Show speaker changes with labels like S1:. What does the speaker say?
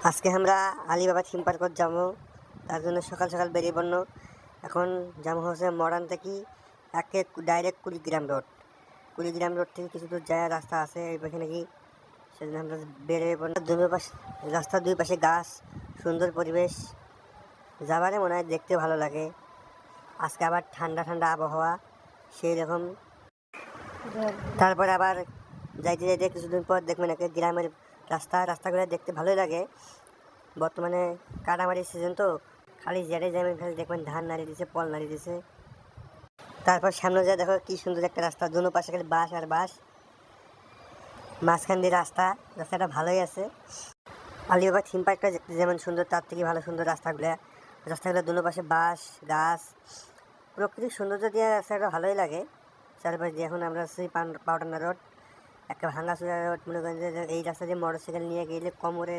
S1: আজকে আমরা Alibaba theme পার্কত যাবো, তার জন্য সকাল সকাল বেরিয়ে পড়লো। এখন যাবো হচ্ছে মডার্ন থেকে একে direct Kurigram road. Kurigram road থেকে কিছু দূর যায় রাস্তা আছে এই পাশে নাকি, সেজন্য আমরা বেরিয়ে পড়লো। দুই পাশে রাস্তার দুই পাশে গাছ, সুন্দর পরিবেশ, যাবারে মনে হয় দেখতে ভালো লাগে। আজকে আবার ঠান্ডা ঠান্ডা আবহাওয়া সেই রকম। তারপরে আবার যাইতে যাইতে কিছুদিন পর দেখবেন একে গ্রামের রাস্তাগুলো দেখতে ভালোই লাগে। বর্তমানে কাটামারির সিজন তো, খালি যেটাই যাবেন খালি দেখবেন ধান নাড়িয়ে দিছে, পল নাড়িয়ে দিছে। তারপর সামনে যায় দেখো কি সুন্দর একটা রাস্তা, দুনো পাশে খালি বাস আর বাস, মাঝখান দিয়ে রাস্তাটা ভালোই আছে। আলিবাবা থিম পার্কটা যেমন সুন্দর তার থেকে ভালো সুন্দর রাস্তাগুলো দুনো পাশে বাস গাছ, প্রকৃতিক সৌন্দর্য দিয়ে রাস্তাটা ভালোই লাগে। চারপাশ দিয়ে এখন আমরা সেই পাউটানা রোড, একটা ভাঙাচোরা রোড, মনে করেন যে এই রাস্তা দিয়ে মোটরসাইকেল নিয়ে গেলে কোমরে